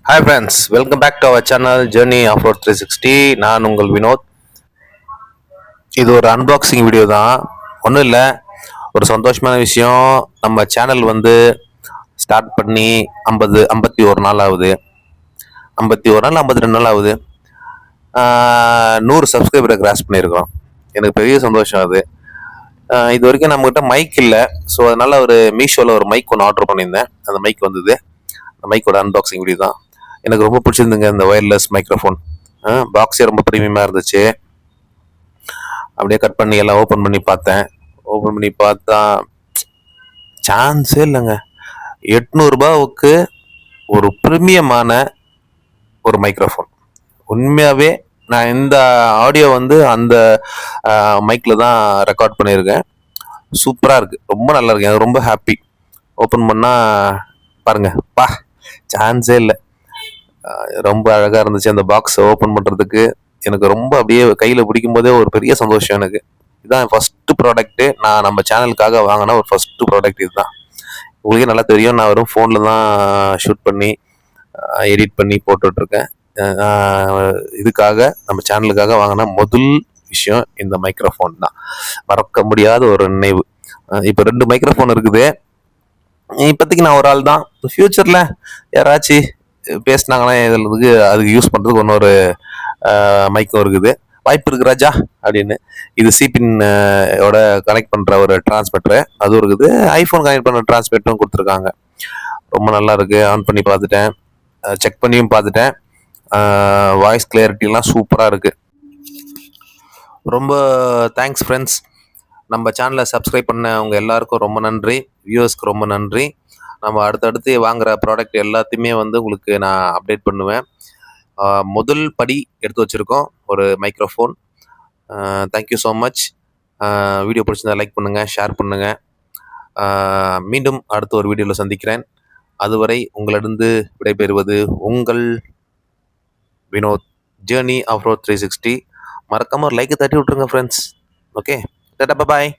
Hi friends, welcome back to our channel journey of road 360. நான் உங்கள் வினோத். இது ஒரு அன்பாக்சிங் வீடியோ தான். ஒன்றும் இல்லை, ஒரு சந்தோஷமான விஷயம். நம்ம சேனல் வந்து ஸ்டார்ட் பண்ணி 51 நாள் ஆகுது. 51 நாள் 52 நாள் ஆகுது. 100 சப்ஸ்கிரைபரை கிராஸ் பண்ணியிருக்கோம். எனக்கு பெரிய சந்தோஷம் அது. இது வரைக்கும் நம்மகிட்ட மைக் இல்லை. ஸோ அதனால ஒரு மீஷோவில் ஒரு மைக் ஒன்று ஆர்டர் பண்ணியிருந்தேன். அந்த மைக் வந்தது. அந்த மைக்கோட அன்பாக்சிங் வீடியோ தான். எனக்கு ரொம்ப பிடிச்சிருந்துங்க இந்த ஒயர்லெஸ் மைக்ரோஃபோன். பாக்ஸே ரொம்ப ப்ரீமியமாக இருந்துச்சு. அப்படியே கட் பண்ணி எல்லாம் ஓப்பன் பண்ணி பார்த்தேன். ஓப்பன் பண்ணி பார்த்தா சான்ஸே இல்லைங்க. 800 ரூபாவுக்கு ஒரு ப்ரீமியமான ஒரு மைக்ரோஃபோன். உண்மையாகவே நான் இந்த ஆடியோ வந்து அந்த மைக்கில் தான் ரெக்கார்ட் பண்ணியிருக்கேன். சூப்பராக இருக்குது, ரொம்ப நல்லா இருக்கு. எனக்கு ரொம்ப ஹாப்பி. ஓப்பன் பண்ணால் பாருங்க, சான்ஸே இல்லை. ரொம்ப அழகாக இருந்துச்சு. அந்த பாக்ஸை ஓப்பன் பண்ணுறதுக்கு எனக்கு ரொம்ப அப்படியே கையில் பிடிக்கும் போதே ஒரு பெரிய சந்தோஷம் எனக்கு. இதுதான் ஃபஸ்ட்டு ப்ராடக்ட்டு. நான் நம்ம சேனலுக்காக வாங்கின ஒரு ஃபஸ்ட்டு ப்ராடக்ட் இதுதான். உங்களுக்கே நல்லா தெரியும், நான் வெறும் ஃபோனில் தான் ஷூட் பண்ணி எடிட் பண்ணி போட்டுட்ருக்கேன். இதுக்காக நம்ம சேனலுக்காக வாங்கின முதல் விஷயம் இந்த மைக்ரோஃபோன் தான். மறக்க முடியாத ஒரு நினைவு. இப்போ 2 மைக்ரோஃபோன் இருக்குது. இப்போதைக்கு நான் ஒரு ஆள் தான். ஃப்யூச்சரில் யாராச்சும் பேசினாங்கன்னா இதுக்கு அதுக்கு யூஸ் பண்ணுறதுக்கு இன்னொரு மைக்கும் இருக்குது. வாய்ப்பு இருக்கு ராஜா அப்படின்னு. இது சிபின் ஓட கனெக்ட் பண்ணுற ஒரு டிரான்ஸ்மிட்டரு அதுவும் இருக்குது. ஐஃபோன் கனெக்ட் பண்ணுற டிரான்ஸ்மிட்டரும் கொடுத்துருக்காங்க. ரொம்ப நல்லா இருக்குது. ஆன் பண்ணி பார்த்துட்டேன், செக் பண்ணியும் பார்த்துட்டேன். வாய்ஸ் கிளியரிட்டிலாம் சூப்பராக இருக்குது. ரொம்ப தேங்க்ஸ் ஃப்ரெண்ட்ஸ். நம்ம சேனலை சப்ஸ்கிரைப் பண்ணவங்க எல்லாருக்கும் ரொம்ப நன்றி. வியூவர்ஸ்க்கு ரொம்ப நன்றி. நம்ம அடுத்தடுத்து வாங்குகிற ப்ராடக்ட் எல்லாத்தையுமே வந்து உங்களுக்கு நான் அப்டேட் பண்ணுவேன். முதல் படி எடுத்து வச்சுருக்கோம், ஒரு microphone. Thank you so much. Video பிடிச்சிருந்தா லைக் பண்ணுங்கள், ஷேர் பண்ணுங்கள். மீண்டும் அடுத்த ஒரு வீடியோவில் சந்திக்கிறேன். அதுவரை உங்களிடந்து விடைபெறுவது உங்கள் வினோத். Journey of road 360. மறக்காமல் ஒரு லைக்கை தட்டி விட்ருங்க ஃப்ரெண்ட்ஸ். ஓகே, டாடா, பாய்.